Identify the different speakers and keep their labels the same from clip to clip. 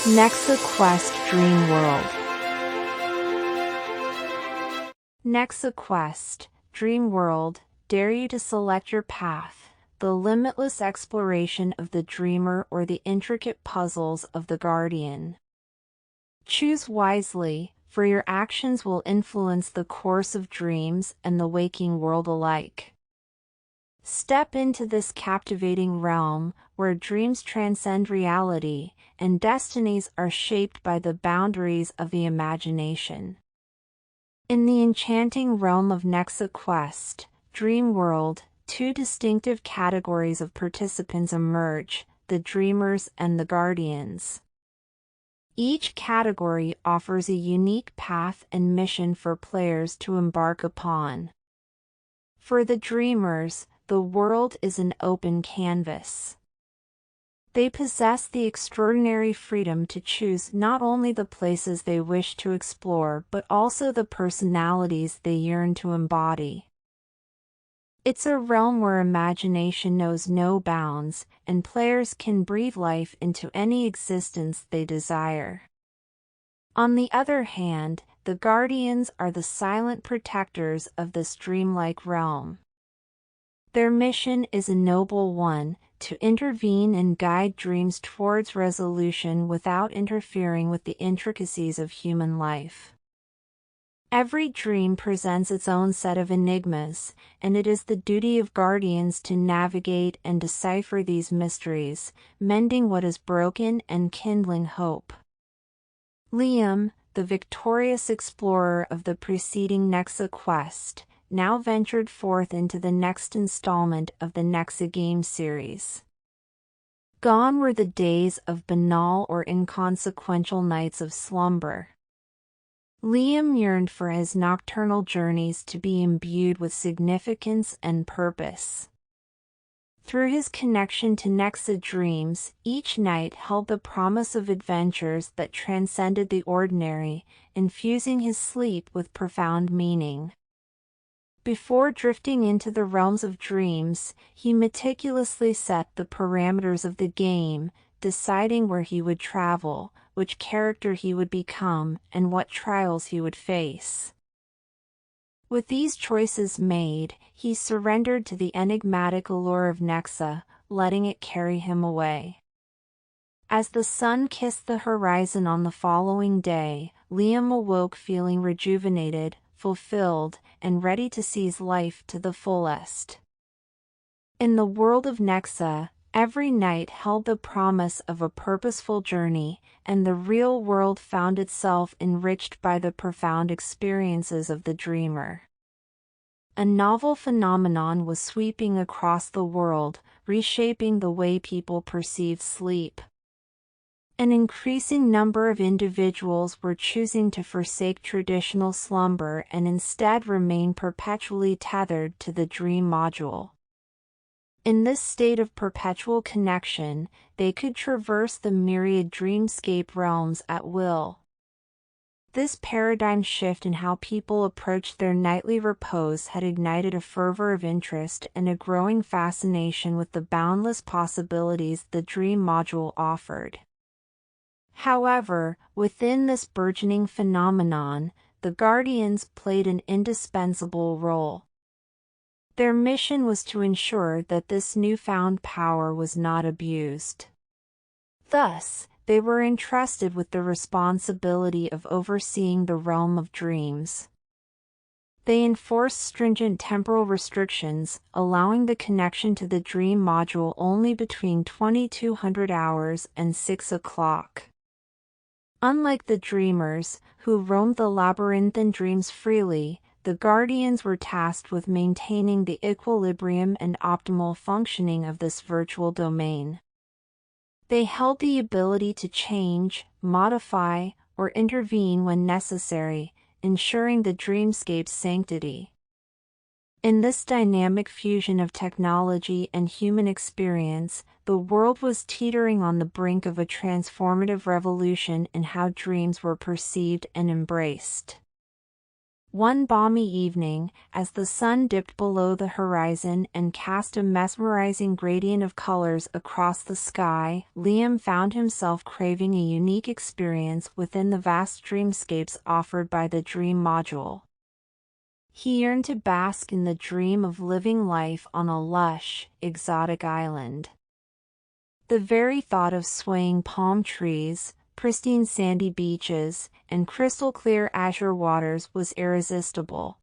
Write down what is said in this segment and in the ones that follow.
Speaker 1: Nexa Quest Dream World. Nexa Quest Dream World dare you to select your path, the limitless exploration of the dreamer or the intricate puzzles of the guardian. Choose wisely, for your actions will influence the course of dreams and the waking world alike. Step into this captivating realm, where dreams transcend reality, and destinies are shaped by the boundaries of the imagination. In the enchanting realm of Nexa Quest, Dream World, two distinctive categories of participants emerge, the dreamers and the guardians. Each category offers a unique path and mission for players to embark upon. For the dreamers, the world is an open canvas. They possess the extraordinary freedom to choose not only the places they wish to explore but also the personalities they yearn to embody. It's a realm where imagination knows no bounds, and players can breathe life into any existence they desire. On the other hand, the Guardians are the silent protectors of this dreamlike realm. Their mission is a noble one, to intervene and guide dreams towards resolution without interfering with the intricacies of human life. Every dream presents its own set of enigmas, and it is the duty of guardians to navigate and decipher these mysteries, mending what is broken and kindling hope. Liam, the victorious explorer of the preceding Nexa Quest, now ventured forth into the next installment of the Nexa game series. Gone were the days of banal or inconsequential nights of slumber. Liam yearned for his nocturnal journeys to be imbued with significance and purpose. Through his connection to Nexa dreams, each night held the promise of adventures that transcended the ordinary, infusing his sleep with profound meaning. Before drifting into the realms of dreams, he meticulously set the parameters of the game, deciding where he would travel, which character he would become, and what trials he would face. With these choices made, he surrendered to the enigmatic allure of Nexa, letting it carry him away. As the sun kissed the horizon on the following day, Liam awoke feeling rejuvenated, fulfilled, and ready to seize life to the fullest. In the world of Nexa, every night held the promise of a purposeful journey, and the real world found itself enriched by the profound experiences of the dreamer. A novel phenomenon was sweeping across the world, reshaping the way people perceive sleep. An increasing number of individuals were choosing to forsake traditional slumber and instead remain perpetually tethered to the dream module. In this state of perpetual connection, they could traverse the myriad dreamscape realms at will. This paradigm shift in how people approached their nightly repose had ignited a fervor of interest and a growing fascination with the boundless possibilities the dream module offered. However, within this burgeoning phenomenon, the Guardians played an indispensable role. Their mission was to ensure that this newfound power was not abused. Thus, they were entrusted with the responsibility of overseeing the realm of dreams. They enforced stringent temporal restrictions, allowing the connection to the dream module only between 2200 hours and 6 o'clock. Unlike the dreamers, who roamed the labyrinthine dreams freely, the Guardians were tasked with maintaining the equilibrium and optimal functioning of this virtual domain. They held the ability to change, modify, or intervene when necessary, ensuring the dreamscape's sanctity. In this dynamic fusion of technology and human experience, the world was teetering on the brink of a transformative revolution in how dreams were perceived and embraced. One balmy evening, as the sun dipped below the horizon and cast a mesmerizing gradient of colors across the sky, Liam found himself craving a unique experience within the vast dreamscapes offered by the Dream module. He yearned to bask in the dream of living life on a lush, exotic island. The very thought of swaying palm trees, pristine sandy beaches, and crystal-clear azure waters was irresistible.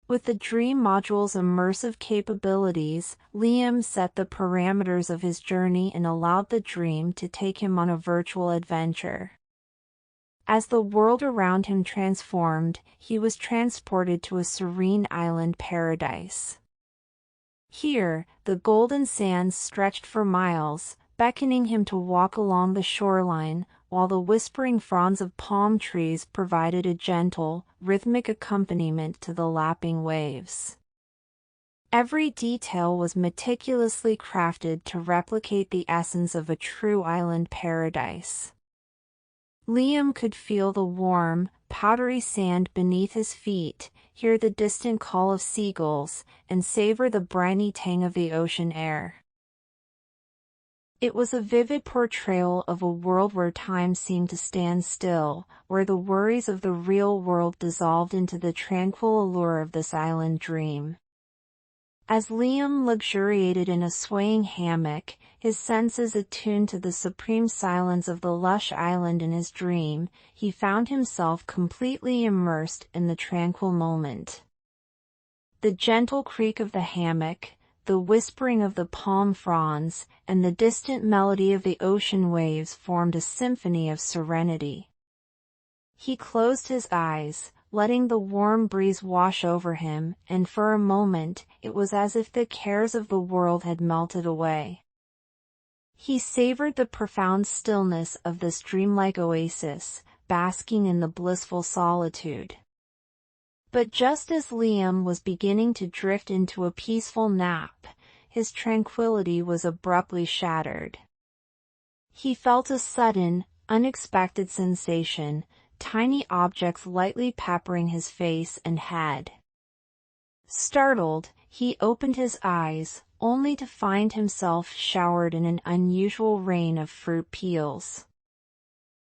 Speaker 1: With the Dream module's immersive capabilities, Liam set the parameters of his journey and allowed the Dream to take him on a virtual adventure. As the world around him transformed, he was transported to a serene island paradise. Here, the golden sands stretched for miles, beckoning him to walk along the shoreline, while the whispering fronds of palm trees provided a gentle, rhythmic accompaniment to the lapping waves. Every detail was meticulously crafted to replicate the essence of a true island paradise. Liam could feel the warm, powdery sand beneath his feet, hear the distant call of seagulls, and savor the briny tang of the ocean air. It was a vivid portrayal of a world where time seemed to stand still, where the worries of the real world dissolved into the tranquil allure of this island dream. As Liam luxuriated in a swaying hammock, his senses attuned to the supreme silence of the lush island in his dream, he found himself completely immersed in the tranquil moment. The gentle creak of the hammock, the whispering of the palm fronds, and the distant melody of the ocean waves formed a symphony of serenity. He closed his eyes, letting the warm breeze wash over him, and for a moment, it was as if the cares of the world had melted away. He savored the profound stillness of this dreamlike oasis, basking in the blissful solitude. But just as Liam was beginning to drift into a peaceful nap, his tranquility was abruptly shattered. He felt a sudden, unexpected sensation, tiny objects lightly peppering his face and head. Startled, he opened his eyes, only to find himself showered in an unusual rain of fruit peels.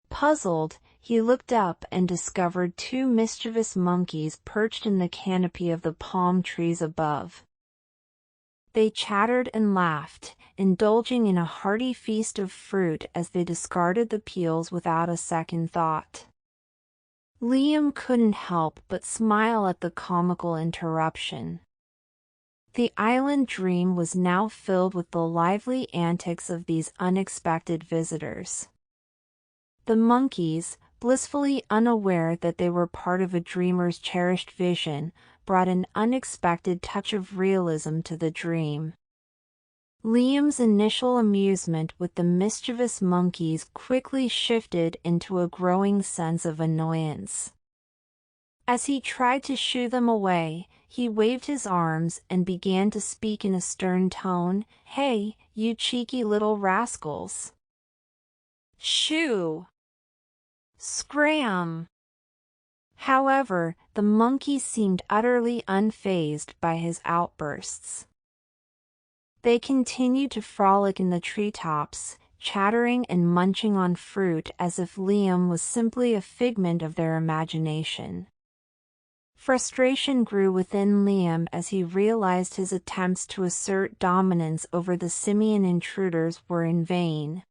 Speaker 1: Puzzled, he looked up and discovered two mischievous monkeys perched in the canopy of the palm trees above. They chattered and laughed, indulging in a hearty feast of fruit as they discarded the peels without a second thought. Liam couldn't help but smile at the comical interruption. The island dream was now filled with the lively antics of these unexpected visitors. The monkeys, blissfully unaware that they were part of a dreamer's cherished vision, brought an unexpected touch of realism to the dream. Liam's initial amusement with the mischievous monkeys quickly shifted into a growing sense of annoyance. As he tried to shoo them away, he waved his arms and began to speak in a stern tone, "Hey, you cheeky little rascals! Shoo! Scram!" However, the monkeys seemed utterly unfazed by his outbursts. They continued to frolic in the treetops, chattering and munching on fruit as if Liam was simply a figment of their imagination. Frustration grew within Liam as he realized his attempts to assert dominance over the simian intruders were in vain.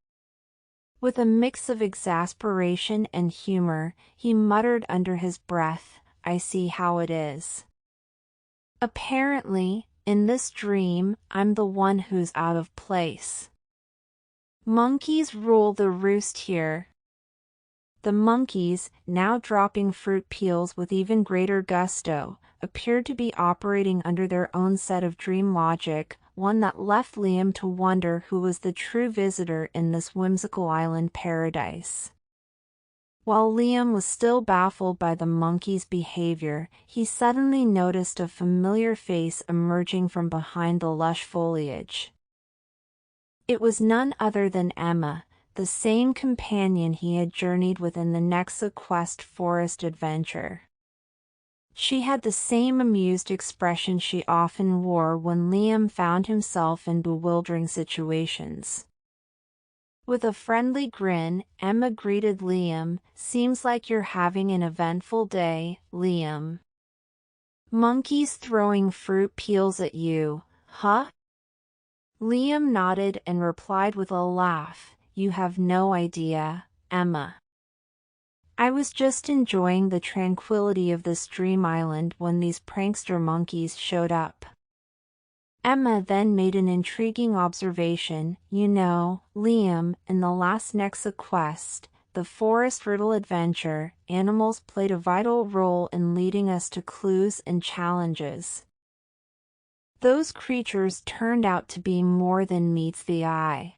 Speaker 1: With a mix of exasperation and humor, he muttered under his breath, "I see how it is. Apparently, in this dream, I'm the one who's out of place. Monkeys rule the roost here." The monkeys, now dropping fruit peels with even greater gusto, appeared to be operating under their own set of dream logic, one that left Liam to wonder who was the true visitor in this whimsical island paradise. While Liam was still baffled by the monkey's behavior, he suddenly noticed a familiar face emerging from behind the lush foliage. It was none other than Emma, the same companion he had journeyed with in the Nexa Quest forest adventure. She had the same amused expression she often wore when Liam found himself in bewildering situations. With a friendly grin, Emma greeted Liam. "Seems like you're having an eventful day, Liam. Monkeys throwing fruit peels at you, huh?" Liam nodded and replied with a laugh, "You have no idea, Emma. I was just enjoying the tranquility of this dream island when these prankster monkeys showed up." Emma then made an intriguing observation. "You know, Liam, in the last Nexa Quest, the Forest Riddle adventure, animals played a vital role in leading us to clues and challenges. Those creatures turned out to be more than meets the eye.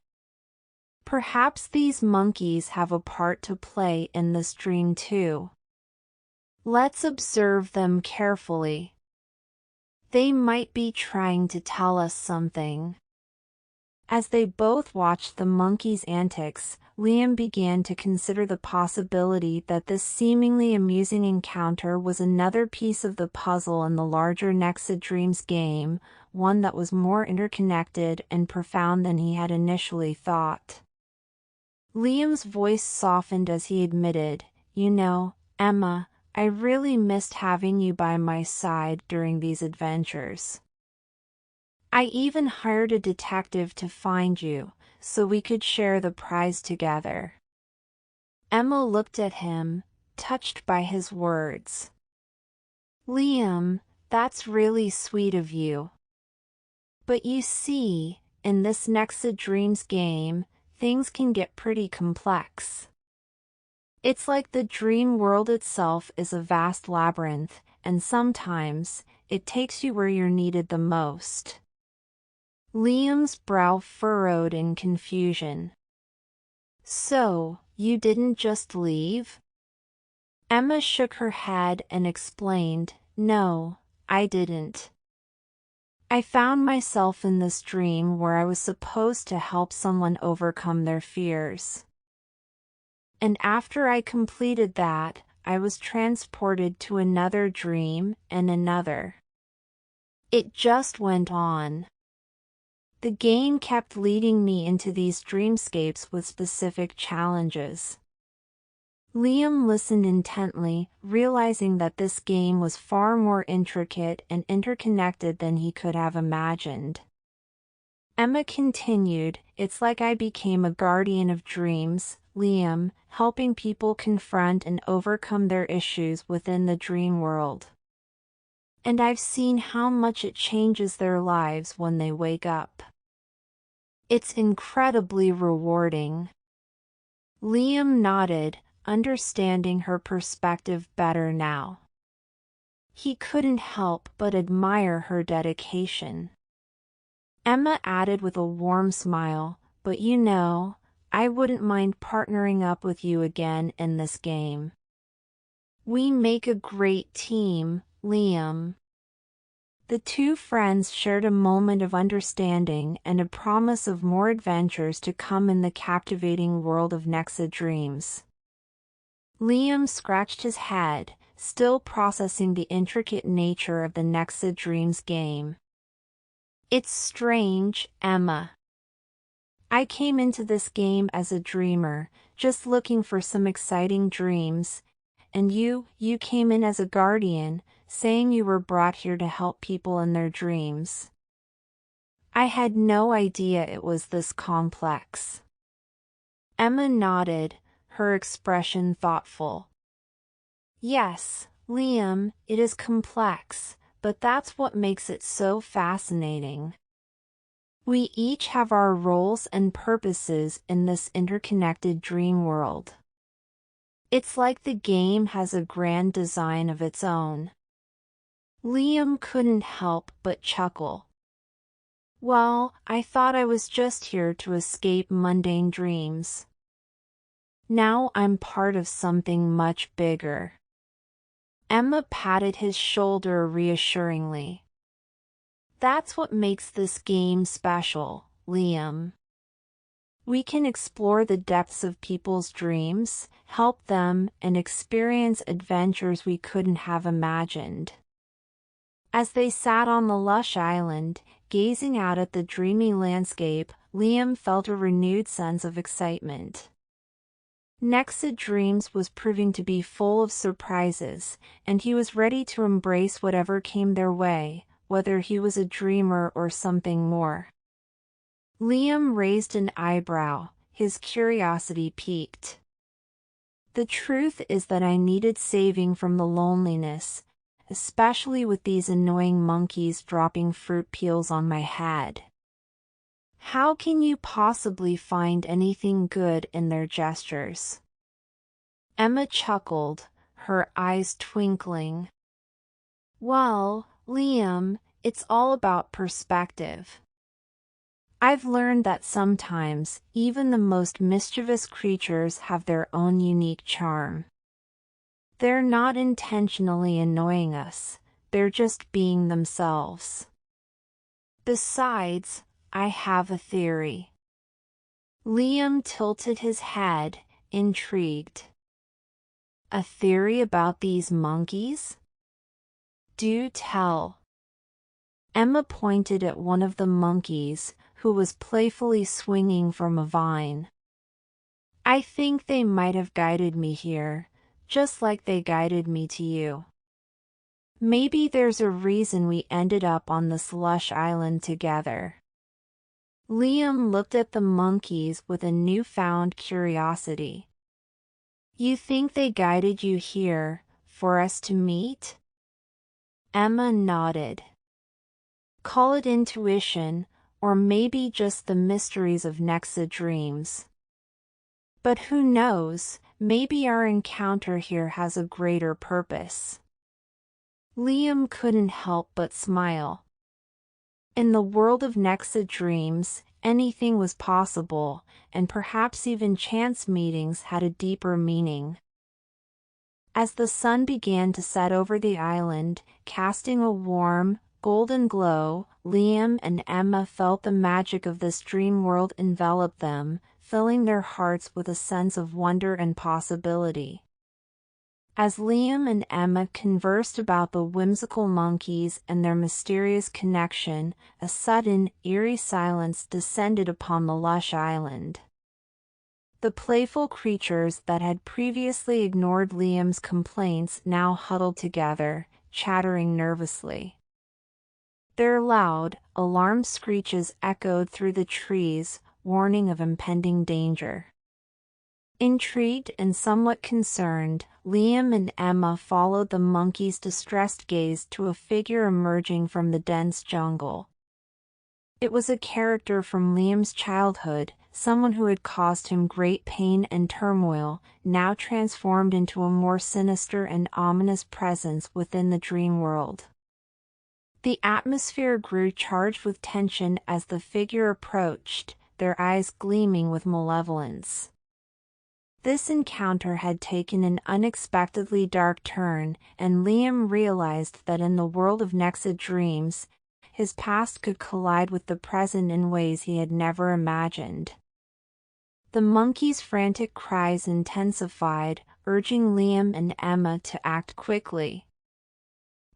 Speaker 1: Perhaps these monkeys have a part to play in this dream too. Let's observe them carefully. They might be trying to tell us something." As they both watched the monkeys' antics, Liam began to consider the possibility that this seemingly amusing encounter was another piece of the puzzle in the larger Nexa Dreams game, one that was more interconnected and profound than he had initially thought. Liam's voice softened as he admitted, "You know, Emma, I really missed having you by my side during these adventures. I even hired a detective to find you, so we could share the prize together." Emma looked at him, touched by his words. "Liam, that's really sweet of you. But you see, in this Nexa Dreams game, things can get pretty complex. It's like the dream world itself is a vast labyrinth, and sometimes, it takes you where you're needed the most." Liam's brow furrowed in confusion. "So, you didn't just leave?" Emma shook her head and explained, "No, I didn't. I found myself in this dream where I was supposed to help someone overcome their fears. And after I completed that, I was transported to another dream and another. It just went on. The game kept leading me into these dreamscapes with specific challenges." Liam listened intently, realizing that this game was far more intricate and interconnected than he could have imagined. Emma continued, "It's like I became a guardian of dreams, Liam, helping people confront and overcome their issues within the dream world. And I've seen how much it changes their lives when they wake up. It's incredibly rewarding." Liam nodded, understanding her perspective better now. He couldn't help but admire her dedication. Emma added with a warm smile, "But you know, I wouldn't mind partnering up with you again in this game. We make a great team, Liam." The two friends shared a moment of understanding and a promise of more adventures to come in the captivating world of Nexa Dreams. Liam scratched his head, still processing the intricate nature of the Nexa Dreams game. "It's strange, Emma. I came into this game as a dreamer, just looking for some exciting dreams, and you came in as a guardian, saying you were brought here to help people in their dreams. I had no idea it was this complex." Emma nodded, her expression thoughtful. "Yes, Liam, it is complex, but that's what makes it so fascinating. We each have our roles and purposes in this interconnected dream world. It's like the game has a grand design of its own." Liam couldn't help but chuckle. "Well, I thought I was just here to escape mundane dreams. Now I'm part of something much bigger." Emma patted his shoulder reassuringly. "That's what makes this game special, Liam. We can explore the depths of people's dreams, help them, and experience adventures we couldn't have imagined. As they sat on the lush island, gazing out at the dreamy landscape, Liam felt a renewed sense of excitement. Nexa Dreams was proving to be full of surprises, and he was ready to embrace whatever came their way, whether he was a dreamer or something more. Liam raised an eyebrow, his curiosity piqued. The truth is that I needed saving from the loneliness, especially with these annoying monkeys dropping fruit peels on my head. How can you possibly find anything good in their gestures? Emma chuckled, her eyes twinkling. Well, Liam, it's all about perspective. I've learned that sometimes even the most mischievous creatures have their own unique charm. They're not intentionally annoying us, they're just being themselves. Besides, I have a theory. Liam tilted his head, intrigued. A theory about these monkeys? Do tell. Emma pointed at one of the monkeys, who was playfully swinging from a vine. I think they might have guided me here, just like they guided me to you. Maybe there's a reason we ended up on this lush island together. Liam looked at the monkeys with a newfound curiosity. You think they guided you here, for us to meet? Emma nodded. Call it intuition, or maybe just the mysteries of Nexa Dreams. But who knows, maybe our encounter here has a greater purpose. Liam couldn't help but smile. In the world of Nexa Dreams, anything was possible, and perhaps even chance meetings had a deeper meaning. As the sun began to set over the island, casting a warm, golden glow, Liam and Emma felt the magic of this dream world envelop them, filling their hearts with a sense of wonder and possibility. As Liam and Emma conversed about the whimsical monkeys and their mysterious connection, a sudden, eerie silence descended upon the lush island. The playful creatures that had previously ignored Liam's complaints now huddled together, chattering nervously. Their loud, alarmed screeches echoed through the trees, warning of impending danger. Intrigued and somewhat concerned, Liam and Emma followed the monkey's distressed gaze to a figure emerging from the dense jungle. It was a character from Liam's childhood, someone who had caused him great pain and turmoil, now transformed into a more sinister and ominous presence within the dream world. The atmosphere grew charged with tension as the figure approached, their eyes gleaming with malevolence. This encounter had taken an unexpectedly dark turn, and Liam realized that in the world of Nexa Dreams, his past could collide with the present in ways he had never imagined. The monkey's frantic cries intensified, urging Liam and Emma to act quickly.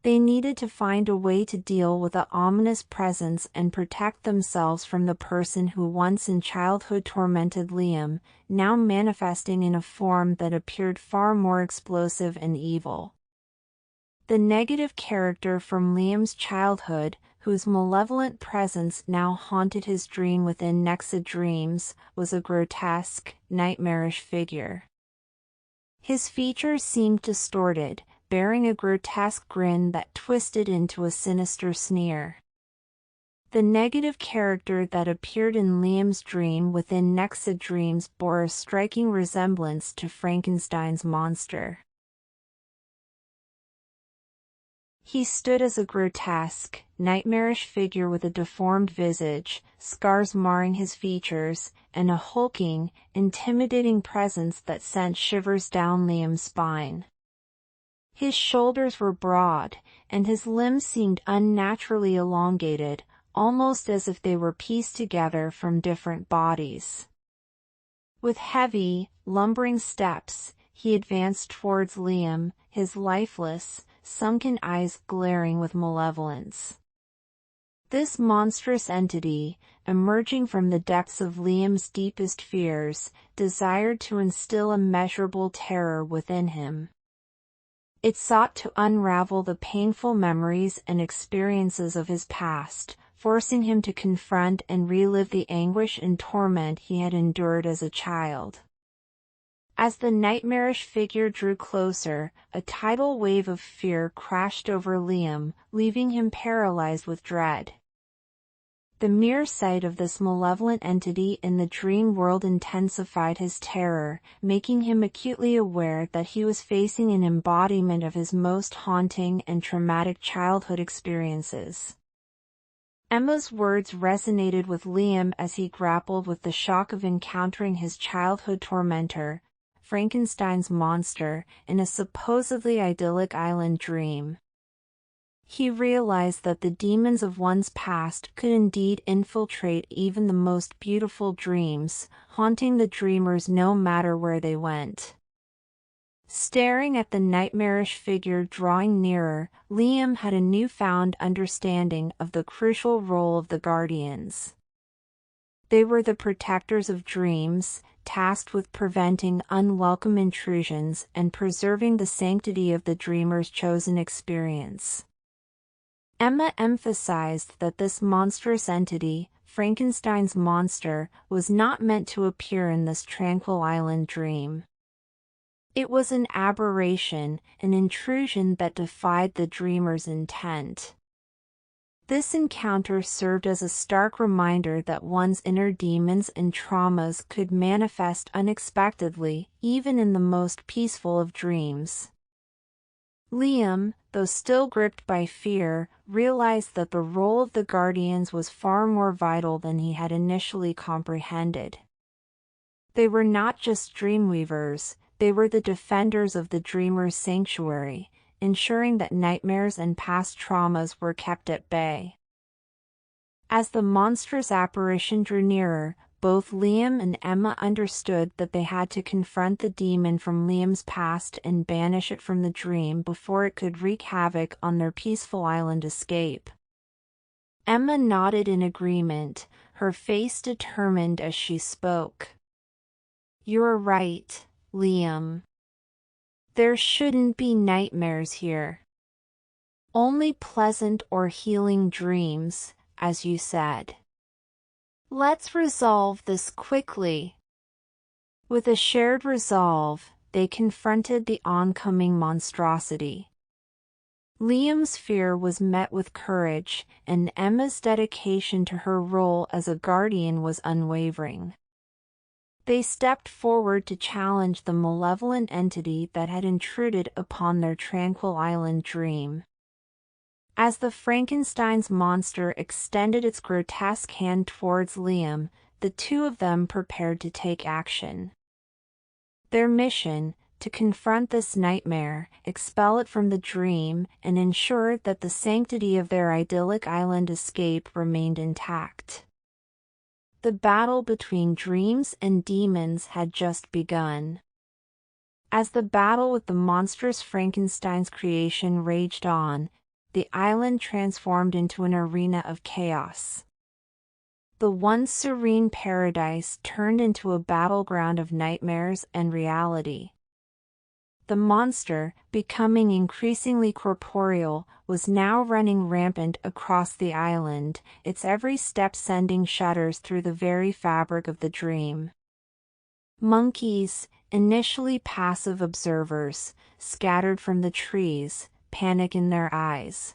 Speaker 1: They needed to find a way to deal with the ominous presence and protect themselves from the person who once in childhood tormented Liam, now manifesting in a form that appeared far more explosive and evil. The negative character from Liam's childhood, whose malevolent presence now haunted his dream within Nexa Dreams, was a grotesque, nightmarish figure. His features seemed distorted, bearing a grotesque grin that twisted into a sinister sneer. The negative character that appeared in Liam's dream within Nexa Dreams bore a striking resemblance to Frankenstein's monster. He stood as a grotesque, nightmarish figure with a deformed visage, scars marring his features, and a hulking, intimidating presence that sent shivers down Liam's spine. His shoulders were broad, and his limbs seemed unnaturally elongated, almost as if they were pieced together from different bodies. With heavy, lumbering steps, he advanced towards Liam, his lifeless, sunken eyes glaring with malevolence. This monstrous entity, emerging from the depths of Liam's deepest fears, desired to instill immeasurable terror within him. It sought to unravel the painful memories and experiences of his past, forcing him to confront and relive the anguish and torment he had endured as a child. As the nightmarish figure drew closer, a tidal wave of fear crashed over Liam, leaving him paralyzed with dread. The mere sight of this malevolent entity in the dream world intensified his terror, making him acutely aware that he was facing an embodiment of his most haunting and traumatic childhood experiences. Emma's words resonated with Liam as he grappled with the shock of encountering his childhood tormentor, Frankenstein's monster, in a supposedly idyllic island dream. He realized that the demons of one's past could indeed infiltrate even the most beautiful dreams, haunting the dreamers no matter where they went. Staring at the nightmarish figure drawing nearer, Liam had a newfound understanding of the crucial role of the guardians. They were the protectors of dreams, tasked with preventing unwelcome intrusions and preserving the sanctity of the dreamer's chosen experience. Emma emphasized that this monstrous entity, Frankenstein's monster, was not meant to appear in this tranquil island dream. It was an aberration, an intrusion that defied the dreamer's intent. This encounter served as a stark reminder that one's inner demons and traumas could manifest unexpectedly, even in the most peaceful of dreams. Liam, though still gripped by fear, realized that the role of the guardians was far more vital than he had initially comprehended. They were not just dreamweavers, they were the defenders of the dreamer's sanctuary, ensuring that nightmares and past traumas were kept at bay. As the monstrous apparition drew nearer, both Liam and Emma understood that they had to confront the demon from Liam's past and banish it from the dream before it could wreak havoc on their peaceful island escape. Emma nodded in agreement, her face determined as she spoke. "You're right, Liam. There shouldn't be nightmares here. Only pleasant or healing dreams, as you said. Let's resolve this quickly." With a shared resolve, they confronted the oncoming monstrosity. Liam's fear was met with courage, and Emma's dedication to her role as a guardian was unwavering. They stepped forward to challenge the malevolent entity that had intruded upon their tranquil island dream. As the Frankenstein's monster extended its grotesque hand towards Liam, the two of them prepared to take action. Their mission, to confront this nightmare, expel it from the dream, and ensure that the sanctity of their idyllic island escape remained intact. The battle between dreams and demons had just begun. As the battle with the monstrous Frankenstein's creation raged on, the island transformed into an arena of chaos. The once serene paradise turned into a battleground of nightmares and reality. The monster, becoming increasingly corporeal, was now running rampant across the island, its every step sending shudders through the very fabric of the dream. Monkeys, initially passive observers, scattered from the trees, panic in their eyes.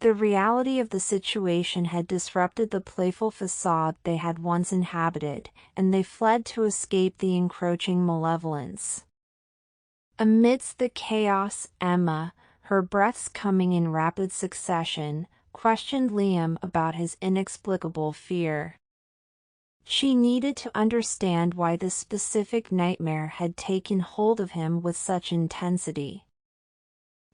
Speaker 1: The reality of the situation had disrupted the playful facade they had once inhabited, and they fled to escape the encroaching malevolence. Amidst the chaos, Emma, her breaths coming in rapid succession, questioned Liam about his inexplicable fear. She needed to understand why this specific nightmare had taken hold of him with such intensity.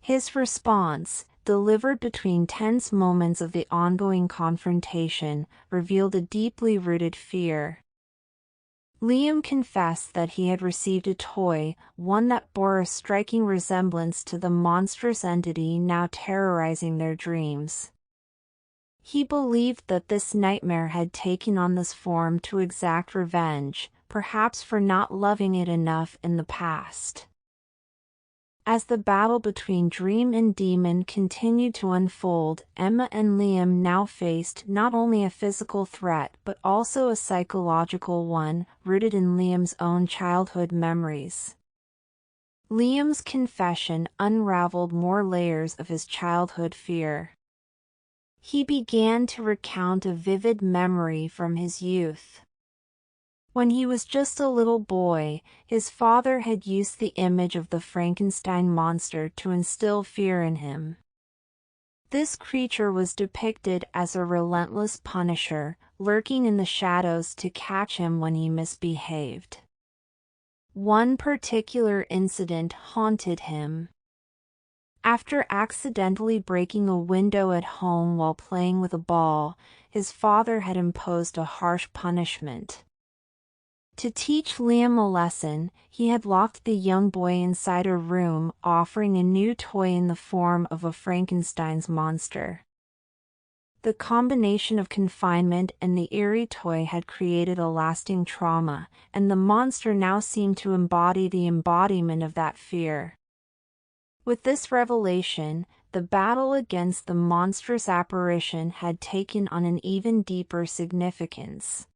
Speaker 1: His response, delivered between tense moments of the ongoing confrontation, revealed a deeply rooted fear. Liam confessed that he had received a toy, one that bore a striking resemblance to the monstrous entity now terrorizing their dreams. He believed that this nightmare had taken on this form to exact revenge, perhaps for not loving it enough in the past. As the battle between dream and demon continued to unfold, Emma and Liam now faced not only a physical threat but also a psychological one, rooted in Liam's own childhood memories. Liam's confession unraveled more layers of his childhood fear. He began to recount a vivid memory from his youth. When he was just a little boy, his father had used the image of the Frankenstein monster to instill fear in him. This creature was depicted as a relentless punisher, lurking in the shadows to catch him when he misbehaved. One particular incident haunted him. After accidentally breaking a window at home while playing with a ball, his father had imposed a harsh punishment. To teach Liam a lesson, he had locked the young boy inside a room, offering a new toy in the form of a Frankenstein's monster. The combination of confinement and the eerie toy had created a lasting trauma, and the monster now seemed to embody the embodiment of that fear. With this revelation, the battle against the monstrous apparition had taken on an even deeper significance.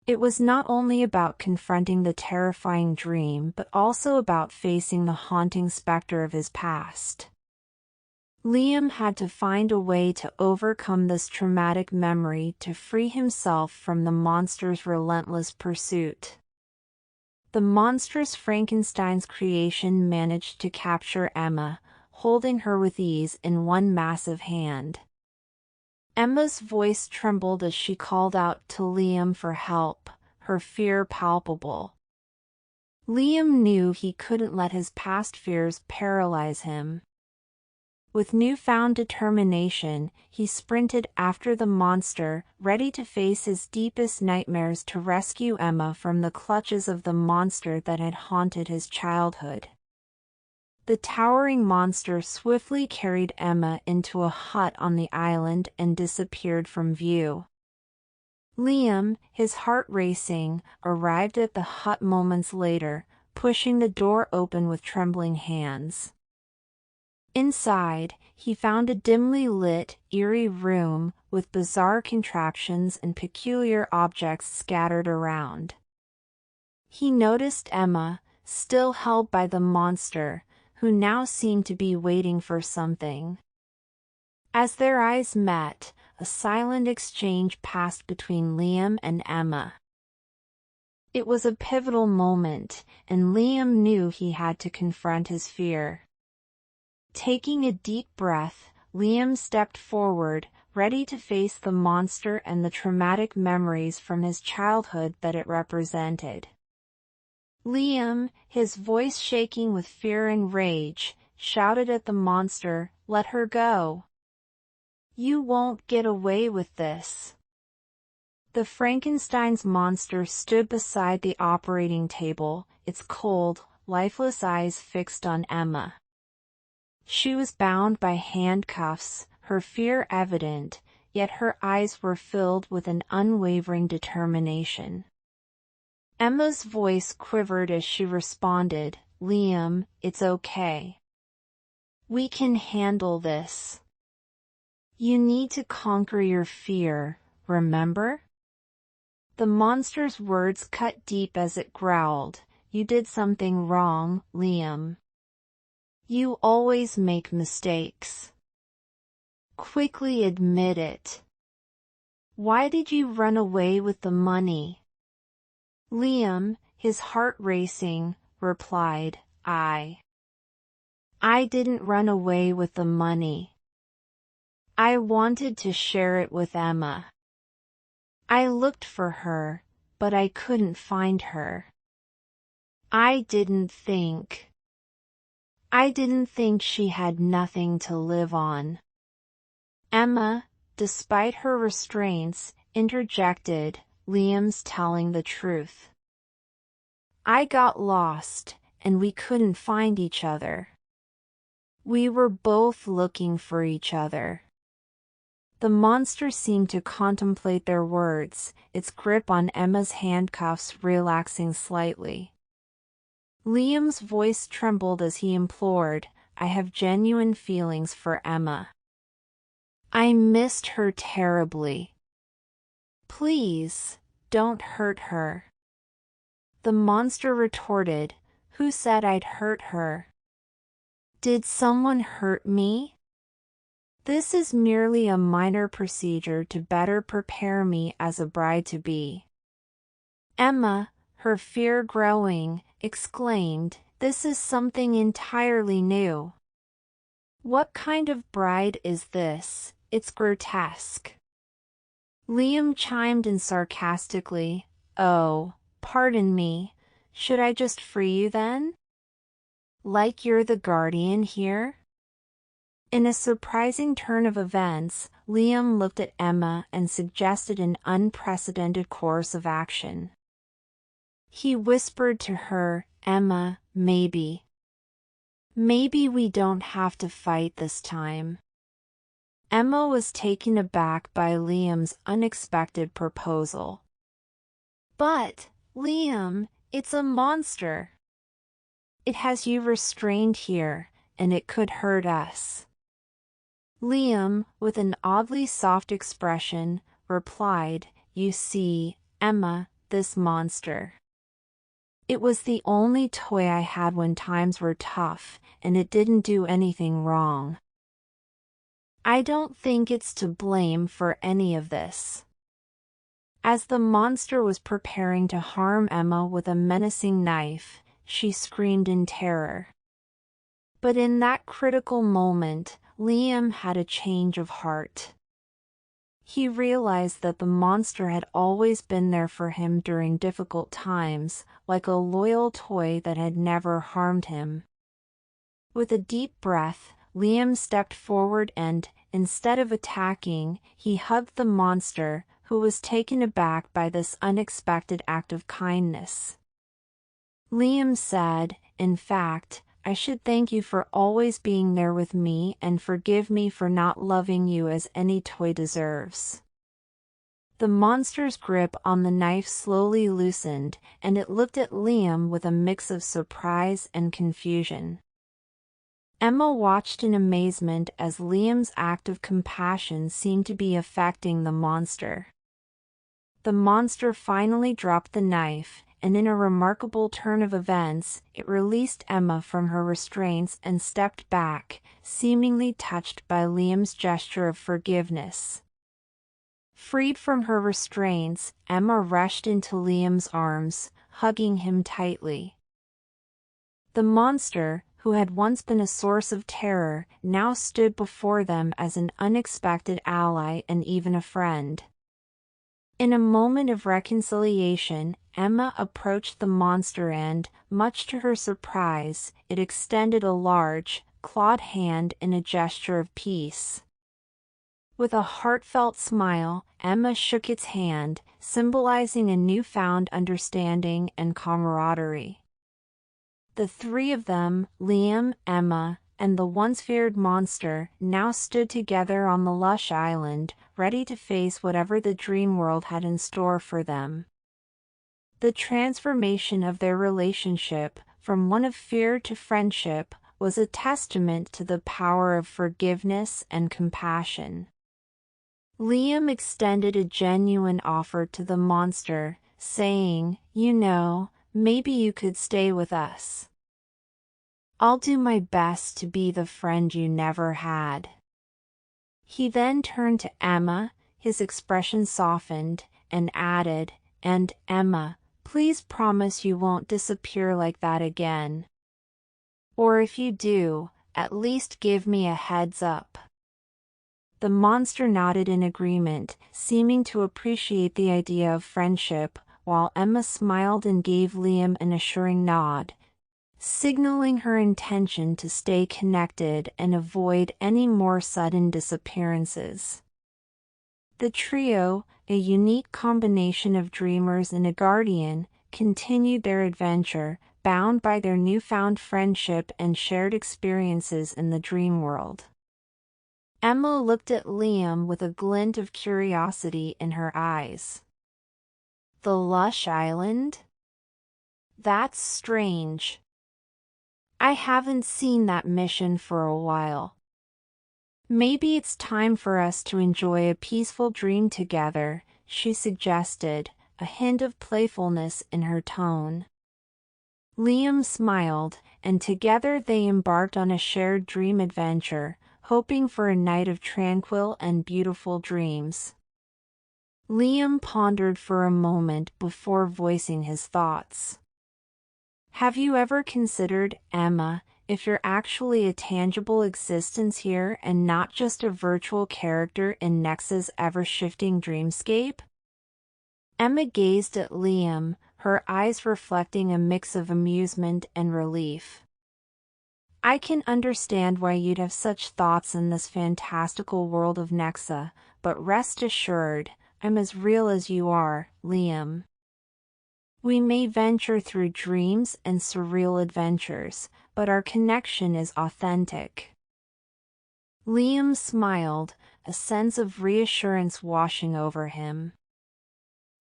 Speaker 1: It was not only about confronting the terrifying dream but also about facing the haunting specter of his past. Liam had to find a way to overcome this traumatic memory to free himself from the monster's relentless pursuit. The monstrous Frankenstein's creation managed to capture Emma, holding her with ease in one massive hand. Emma's voice trembled as she called out to Liam for help, her fear palpable. Liam knew he couldn't let his past fears paralyze him. With newfound determination, he sprinted after the monster, ready to face his deepest nightmares to rescue Emma from the clutches of the monster that had haunted his childhood. The towering monster swiftly carried Emma into a hut on the island and disappeared from view. Liam, his heart racing, arrived at the hut moments later, pushing the door open with trembling hands. Inside, he found a dimly lit, eerie room with bizarre contraptions and peculiar objects scattered around. He noticed Emma, still held by the monster, who now seemed to be waiting for something. As their eyes met, a silent exchange passed between Liam and Emma. It was a pivotal moment, and Liam knew he had to confront his fear. Taking a deep breath, Liam stepped forward, ready to face the monster and the traumatic memories from his childhood that it represented. Liam, his voice shaking with fear and rage, shouted at the monster, "Let her go! You won't get away with this!" The Frankenstein's monster stood beside the operating table, its cold, lifeless eyes fixed on Emma. She was bound by handcuffs, her fear evident, yet her eyes were filled with an unwavering determination. Emma's voice quivered as she responded, "Liam, it's okay. We can handle this. You need to conquer your fear, remember?" The monster's words cut deep as it growled, "You did something wrong, Liam. You always make mistakes. Quickly admit it. Why did you run away with the money?" Liam, his heart racing, replied, I didn't run away with the money. I wanted to share it with Emma. I looked for her, but I couldn't find her. I didn't think she had nothing to live on." Emma, despite her restraints, interjected, Liam's telling the truth. I got lost, and we couldn't find each other. We were both looking for each other. The monster seemed to contemplate their words, its grip on Emma's handcuffs relaxing slightly. Liam's voice trembled as he implored, I have genuine feelings for Emma. I missed her terribly. Please, don't hurt her. The monster retorted, who said I'd hurt her? Did someone hurt me? This is merely a minor procedure to better prepare me as a bride-to-be. Emma, her fear growing, exclaimed, this is something entirely new. What kind of bride is this? It's grotesque. Liam chimed in sarcastically, oh, pardon me, should I just free you then? Like you're the guardian here? In a surprising turn of events, Liam looked at Emma and suggested an unprecedented course of action. He whispered to her, Emma, maybe we don't have to fight this time. Emma was taken aback by Liam's unexpected proposal. But, Liam, it's a monster. It has you restrained here, and it could hurt us. Liam, with an oddly soft expression, replied, you see, Emma, this monster. It was the only toy I had when times were tough, and it didn't do anything wrong. I don't think it's to blame for any of this. As the monster was preparing to harm Emma with a menacing knife, she screamed in terror. But in that critical moment, Liam had a change of heart. He realized that the monster had always been there for him during difficult times, like a loyal toy that had never harmed him. With a deep breath, Liam stepped forward and, instead of attacking, he hugged the monster, who was taken aback by this unexpected act of kindness. Liam said, in fact, I should thank you for always being there with me and forgive me for not loving you as any toy deserves. The monster's grip on the knife slowly loosened, and it looked at Liam with a mix of surprise and confusion. Emma watched in amazement as Liam's act of compassion seemed to be affecting the monster. The monster finally dropped the knife, and in a remarkable turn of events, it released Emma from her restraints and stepped back, seemingly touched by Liam's gesture of forgiveness. Freed from her restraints, Emma rushed into Liam's arms, hugging him tightly. The monster, who had once been a source of terror, now stood before them as an unexpected ally and even a friend. In a moment of reconciliation, Emma approached the monster and, much to her surprise, it extended a large, clawed hand in a gesture of peace. With a heartfelt smile, Emma shook its hand, symbolizing a newfound understanding and camaraderie. The three of them, Liam, Emma, and the once feared monster, now stood together on the lush island, ready to face whatever the dream world had in store for them. The transformation of their relationship, from one of fear to friendship, was a testament to the power of forgiveness and compassion. Liam extended a genuine offer to the monster, saying, you know, maybe you could stay with us. I'll do my best to be the friend you never had. He then turned to Emma, his expression softened, and added, and Emma, please promise you won't disappear like that again. Or if you do, at least give me a heads up. The monster nodded in agreement, seeming to appreciate the idea of friendship, while Emma smiled and gave Liam an assuring nod, signaling her intention to stay connected and avoid any more sudden disappearances. The trio, a unique combination of dreamers and a guardian, continued their adventure, bound by their newfound friendship and shared experiences in the dream world. Emma looked at Liam with a glint of curiosity in her eyes. The Lush Island? That's strange. I haven't seen that mission for a while. Maybe it's time for us to enjoy a peaceful dream together, she suggested, a hint of playfulness in her tone. Liam smiled, and together they embarked on a shared dream adventure, hoping for a night of tranquil and beautiful dreams. Liam pondered for a moment before voicing his thoughts. Have you ever considered, Emma, if you're actually a tangible existence here and not just a virtual character in Nexa's ever-shifting dreamscape? Emma gazed at Liam, her eyes reflecting a mix of amusement and relief. I can understand why you'd have such thoughts in this fantastical world of Nexa, but rest assured, I'm as real as you are, Liam. We may venture through dreams and surreal adventures, but our connection is authentic. Liam smiled, a sense of reassurance washing over him.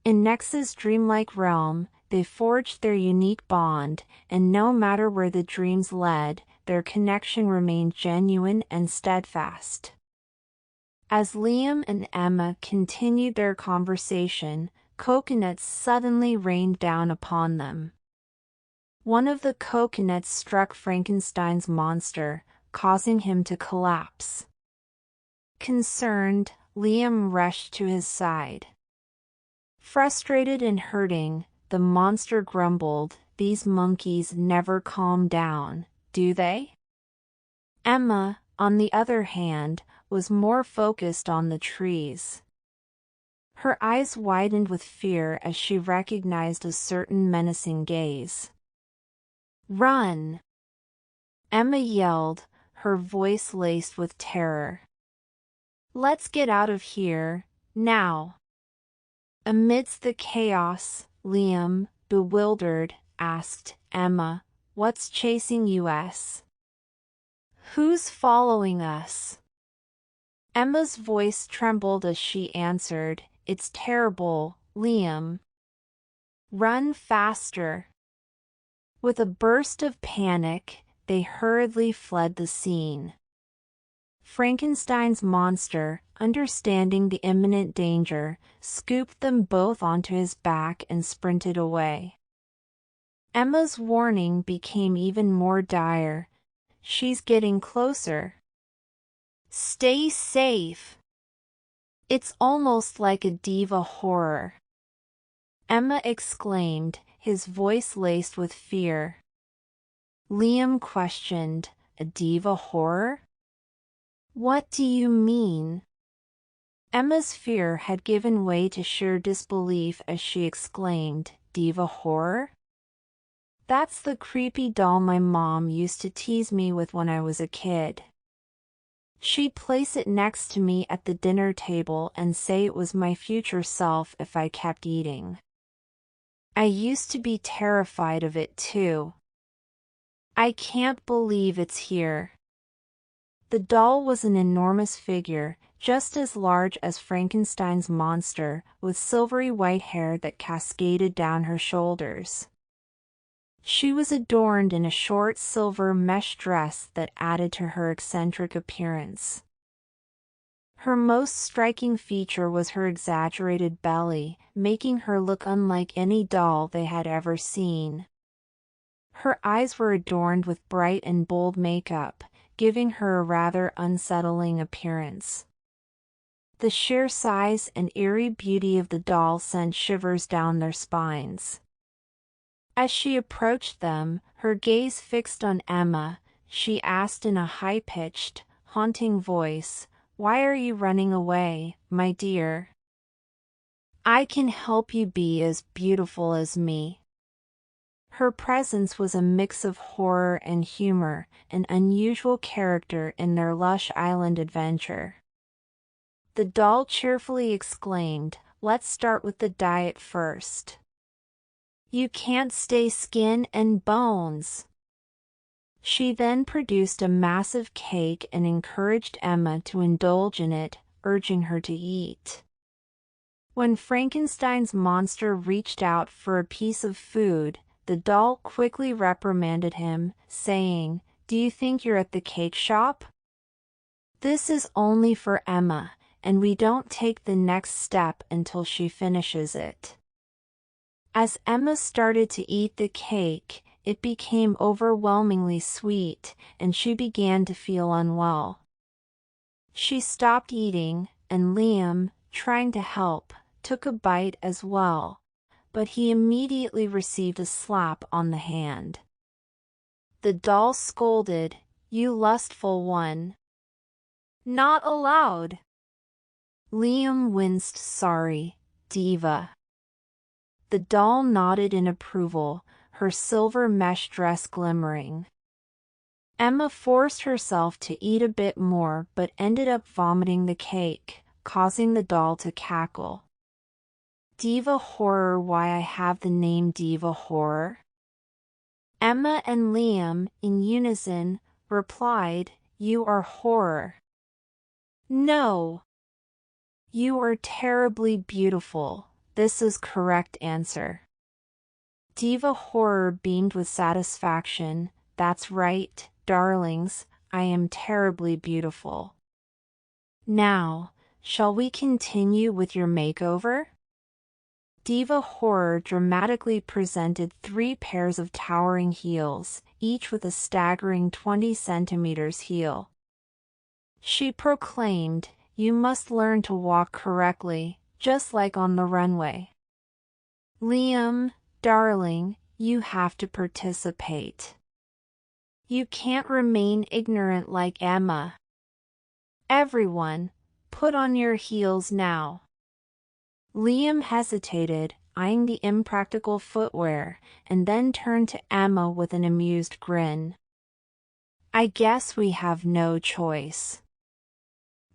Speaker 1: In Nexa's dreamlike realm, they forged their unique bond, and no matter where the dreams led, their connection remained genuine and steadfast. As Liam and Emma continued their conversation, coconuts suddenly rained down upon them. One of the coconuts struck Frankenstein's monster, causing him to collapse. Concerned, Liam rushed to his side. Frustrated and hurting, the monster grumbled, "These monkeys never calm down, do they?" Emma, on the other hand, was more focused on the trees. Her eyes widened with fear as she recognized a certain menacing gaze. "Run!" Emma yelled, her voice laced with terror. "Let's get out of here, now!" Amidst the chaos, Liam, bewildered, asked, "Emma, what's chasing us? Who's following us?" Emma's voice trembled as she answered, "It's terrible, Liam. Run faster." With a burst of panic, they hurriedly fled the scene. Frankenstein's monster, understanding the imminent danger, scooped them both onto his back and sprinted away. Emma's warning became even more dire. "She's getting closer. Stay safe." "It's almost like a diva horror," Emma exclaimed, his voice laced with fear. Liam questioned, "A diva horror? What do you mean?" Emma's fear had given way to sheer disbelief as she exclaimed, "Diva horror? That's the creepy doll my mom used to tease me with when I was a kid. She'd place it next to me at the dinner table and say it was my future self if I kept eating. I used to be terrified of it too. I can't believe it's here." The doll was an enormous figure, just as large as Frankenstein's monster, with silvery white hair that cascaded down her shoulders. She was adorned in a short silver mesh dress that added to her eccentric appearance. Her most striking feature was her exaggerated belly, making her look unlike any doll they had ever seen. Her eyes were adorned with bright and bold makeup, giving her a rather unsettling appearance. The sheer size and eerie beauty of the doll sent shivers down their spines. As she approached them, her gaze fixed on Emma, she asked in a high-pitched, haunting voice, "Why are you running away, my dear? I can help you be as beautiful as me." Her presence was a mix of horror and humor, an unusual character in their Lush Island adventure. The doll cheerfully exclaimed, let's start with the diet first. You can't stay skin and bones. She then produced a massive cake and encouraged Emma to indulge in it, urging her to eat. When Frankenstein's monster reached out for a piece of food, the doll quickly reprimanded him, saying, "Do you think you're at the cake shop? This is only for Emma, and we don't take the next step until she finishes it." As Emma started to eat the cake, it became overwhelmingly sweet, and she began to feel unwell. She stopped eating, and Liam, trying to help, took a bite as well, but he immediately received a slap on the hand. The doll scolded, "You lustful one. Not allowed." Liam winced. "Sorry, diva." The doll nodded in approval, her silver mesh dress glimmering. Emma forced herself to eat a bit more but ended up vomiting the cake, causing the doll to cackle. Diva horror. Why I have the name Diva horror? Emma and Liam, in unison, replied, "You are horror." "No. You are terribly beautiful. This is correct answer." Diva horror beamed with satisfaction. "That's right, darlings, I am terribly beautiful. Now, shall we continue with your makeover?" Diva horror dramatically presented 3 pairs of towering heels, each with a staggering 20 centimeters heel. She proclaimed, "You must learn to walk correctly, just like on the runway. Liam, darling, you have to participate. You can't remain ignorant like Emma. Everyone, put on your heels now." Liam hesitated, eyeing the impractical footwear, and then turned to Emma with an amused grin. "I guess we have no choice.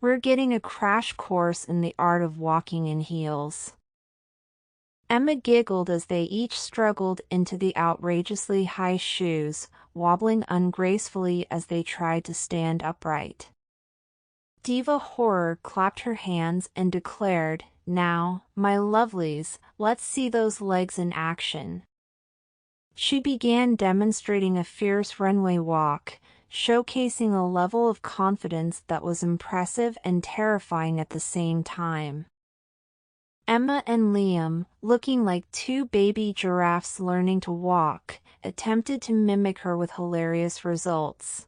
Speaker 1: We're getting a crash course in the art of walking in heels." Emma giggled as they each struggled into the outrageously high shoes, wobbling ungracefully as they tried to stand upright. Diva horror clapped her hands and declared, "Now, my lovelies, let's see those legs in action." She began demonstrating a fierce runway walk, showcasing a level of confidence that was impressive and terrifying at the same time. Emma and Liam, looking like 2 baby giraffes learning to walk, attempted to mimic her with hilarious results.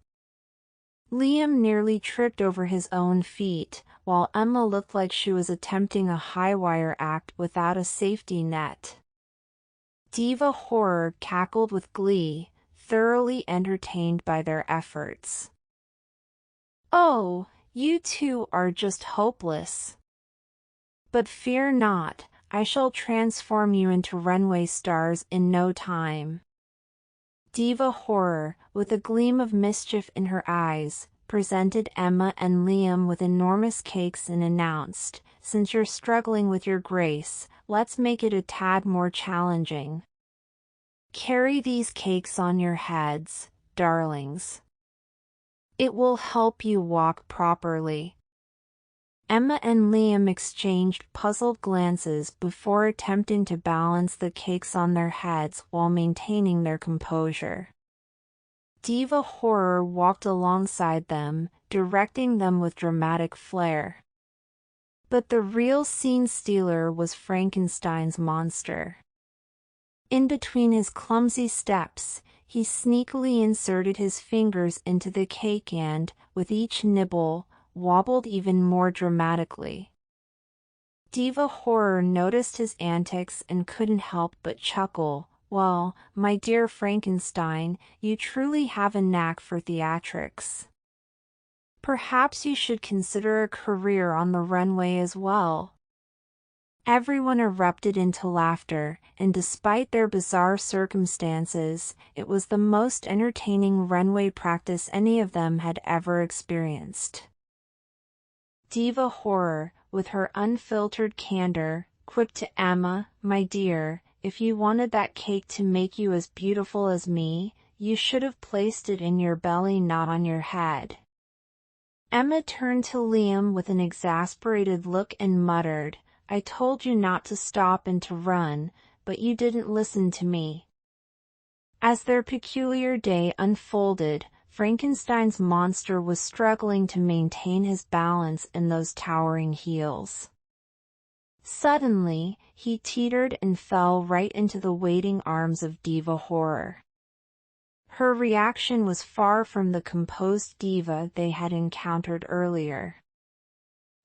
Speaker 1: Liam nearly tripped over his own feet, while Emma looked like she was attempting a high-wire act without a safety net. Diva horror cackled with glee, thoroughly entertained by their efforts. "Oh, you two are just hopeless. But fear not, I shall transform you into runway stars in no time." Diva horror, with a gleam of mischief in her eyes, presented Emma and Liam with enormous cakes and announced, "Since you're struggling with your grace, let's make it a tad more challenging. Carry these cakes on your heads, darlings. It will help you walk properly." Emma and Liam exchanged puzzled glances before attempting to balance the cakes on their heads while maintaining their composure. Diva horror walked alongside them, directing them with dramatic flair. But the real scene stealer was Frankenstein's monster. In between his clumsy steps, he sneakily inserted his fingers into the cake and, with each nibble, wobbled even more dramatically. Diva horror noticed his antics and couldn't help but chuckle. "Well, my dear Frankenstein, you truly have a knack for theatrics. Perhaps you should consider a career on the runway as well." Everyone erupted into laughter, and despite their bizarre circumstances, it was the most entertaining runway practice any of them had ever experienced. Diva horror, with her unfiltered candor, quipped to Emma, "My dear, if you wanted that cake to make you as beautiful as me, you should have placed it in your belly, not on your head." Emma turned to Liam with an exasperated look and muttered, "I told you not to stop and to run, but you didn't listen to me." As their peculiar day unfolded, Frankenstein's monster was struggling to maintain his balance in those towering heels. Suddenly, he teetered and fell right into the waiting arms of Diva Horror. Her reaction was far from the composed diva they had encountered earlier.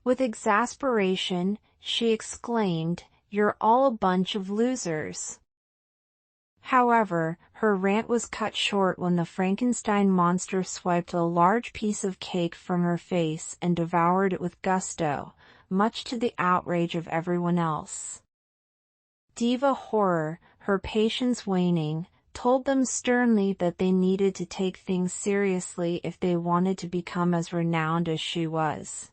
Speaker 1: With exasperation, she exclaimed, "You're all a bunch of losers." However, her rant was cut short when the Frankenstein monster swiped a large piece of cake from her face and devoured it with gusto, much to the outrage of everyone else. Diva Horror, her patience waning, told them sternly that they needed to take things seriously if they wanted to become as renowned as she was.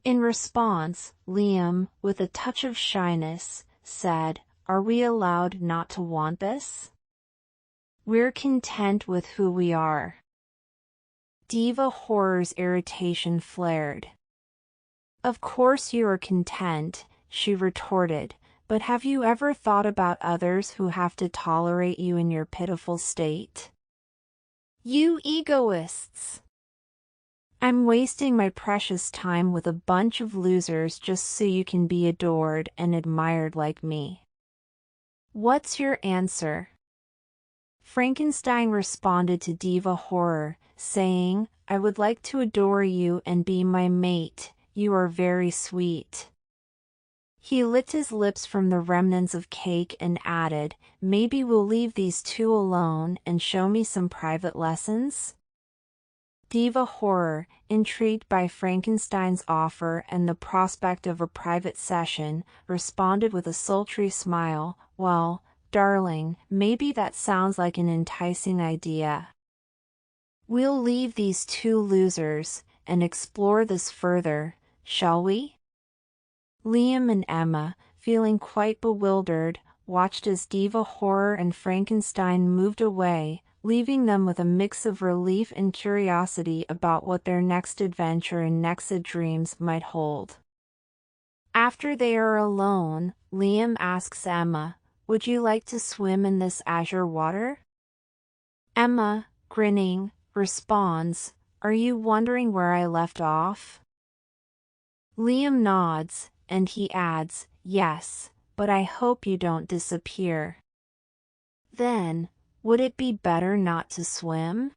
Speaker 1: In response, Liam, with a touch of shyness, said, "Are we allowed not to want this? We're content with who we are." Diva Horror's irritation flared. "Of course you are content," she retorted, "but have you ever thought about others who have to tolerate you in your pitiful state? You egoists! I'm wasting my precious time with a bunch of losers just so you can be adored and admired like me. What's your answer?" Frankenstein responded to Diva Horror, saying, "I would like to adore you and be my mate. You are very sweet." He licked his lips from the remnants of cake and added, "Maybe we'll leave these two alone and show me some private lessons?" Diva Horror, intrigued by Frankenstein's offer and the prospect of a private session, responded with a sultry smile, "Well, darling, maybe that sounds like an enticing idea. We'll leave these two losers and explore this further, shall we?" Liam and Emma, feeling quite bewildered, watched as Diva Horror and Frankenstein moved away, leaving them with a mix of relief and curiosity about what their next adventure in Nexa Dreams might hold. After they are alone, Liam asks Emma, "Would you like to swim in this azure water?" Emma, grinning, responds, "Are you wondering where I left off?" Liam nods, and he adds, "Yes, but I hope you don't disappear." Then, would it be better not to swim?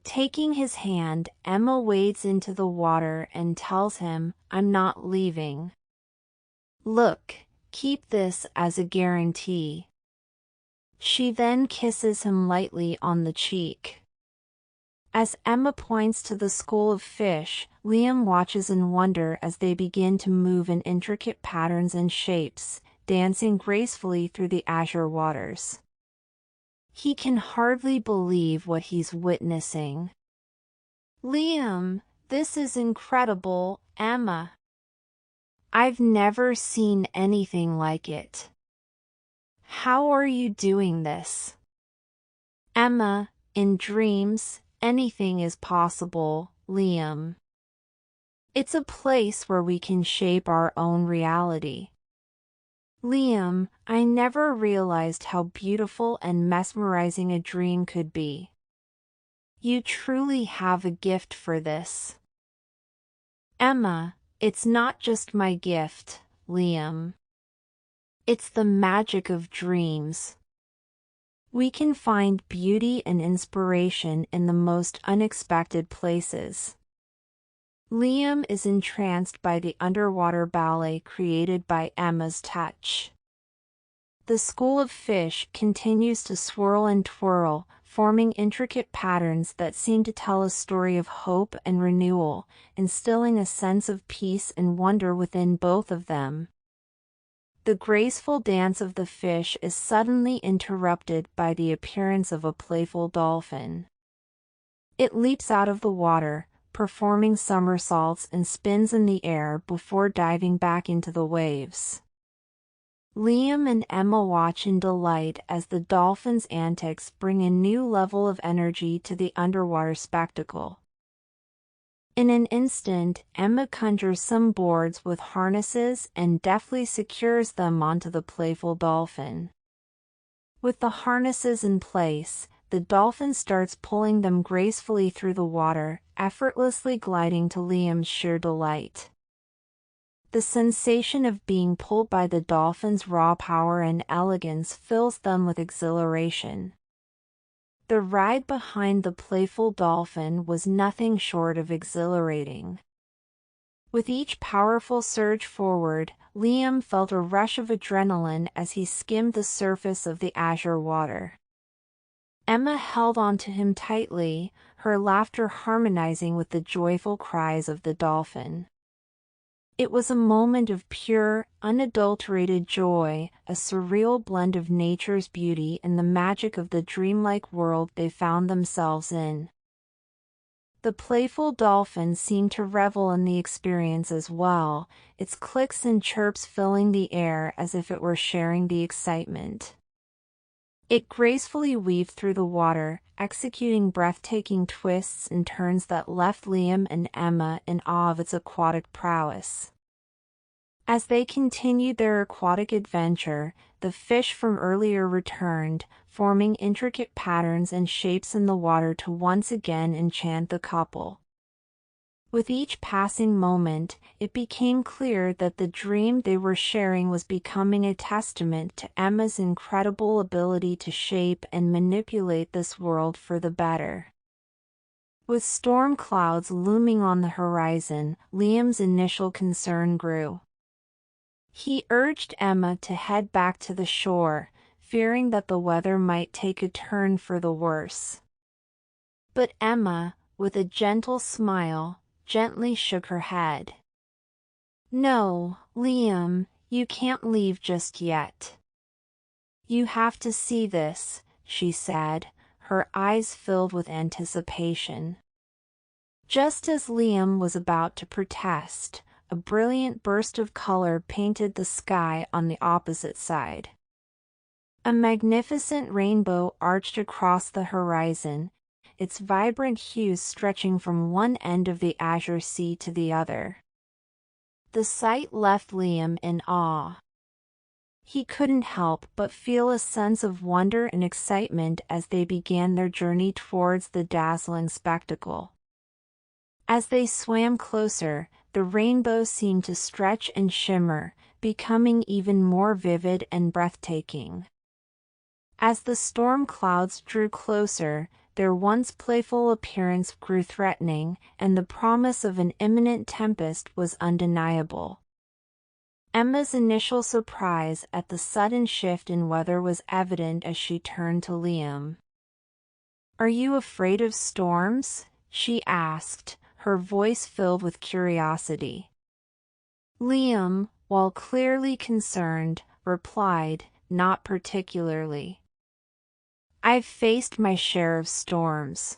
Speaker 1: Taking his hand, Emma wades into the water and tells him, "I'm not leaving. Look, keep this as a guarantee." She then kisses him lightly on the cheek. As Emma points to the school of fish, Liam watches in wonder as they begin to move in intricate patterns and shapes, dancing gracefully through the azure waters. He can hardly believe what he's witnessing. "Liam, this is incredible, Emma. I've never seen anything like it. How are you doing this?" Emma, "In dreams, anything is possible, Liam. It's a place where we can shape our own reality." Liam, "I never realized how beautiful and mesmerizing a dream could be. You truly have a gift for this." Emma, "It's not just my gift, Liam. It's the magic of dreams. We can find beauty and inspiration in the most unexpected places." Liam is entranced by the underwater ballet created by Emma's touch. The school of fish continues to swirl and twirl, forming intricate patterns that seem to tell a story of hope and renewal, instilling a sense of peace and wonder within both of them. The graceful dance of the fish is suddenly interrupted by the appearance of a playful dolphin. It leaps out of the water, performing somersaults and spins in the air before diving back into the waves. Liam and Emma watch in delight as the dolphins' antics bring a new level of energy to the underwater spectacle. In an instant, Emma conjures some boards with harnesses and deftly secures them onto the playful dolphin. With the harnesses in place, the dolphin starts pulling them gracefully through the water, effortlessly gliding to Liam's sheer delight. The sensation of being pulled by the dolphin's raw power and elegance fills them with exhilaration. The ride behind the playful dolphin was nothing short of exhilarating. With each powerful surge forward, Liam felt a rush of adrenaline as he skimmed the surface of the azure water. Emma held on to him tightly, her laughter harmonizing with the joyful cries of the dolphin. It was a moment of pure, unadulterated joy, a surreal blend of nature's beauty and the magic of the dreamlike world they found themselves in. The playful dolphin seemed to revel in the experience as well, its clicks and chirps filling the air as if it were sharing the excitement. It gracefully weaved through the water, executing breathtaking twists and turns that left Liam and Emma in awe of its aquatic prowess. As they continued their aquatic adventure, the fish from earlier returned, forming intricate patterns and shapes in the water to once again enchant the couple. With each passing moment, it became clear that the dream they were sharing was becoming a testament to Emma's incredible ability to shape and manipulate this world for the better. With storm clouds looming on the horizon, Liam's initial concern grew. He urged Emma to head back to the shore, fearing that the weather might take a turn for the worse. But Emma, with a gentle smile, gently shook her head. "No, Liam, you can't leave just yet. You have to see this," she said, her eyes filled with anticipation. Just as Liam was about to protest, a brilliant burst of color painted the sky on the opposite side. A magnificent rainbow arched across the horizon, its vibrant hues stretching from one end of the azure sea to the other. The sight left Liam in awe. He couldn't help but feel a sense of wonder and excitement as they began their journey towards the dazzling spectacle. As they swam closer, the rainbow seemed to stretch and shimmer, becoming even more vivid and breathtaking. As the storm clouds drew closer, their once playful appearance grew threatening, and the promise of an imminent tempest was undeniable. Emma's initial surprise at the sudden shift in weather was evident as she turned to Liam. "Are you afraid of storms?" she asked, her voice filled with curiosity. Liam, while clearly concerned, replied, "Not particularly. I've faced my share of storms."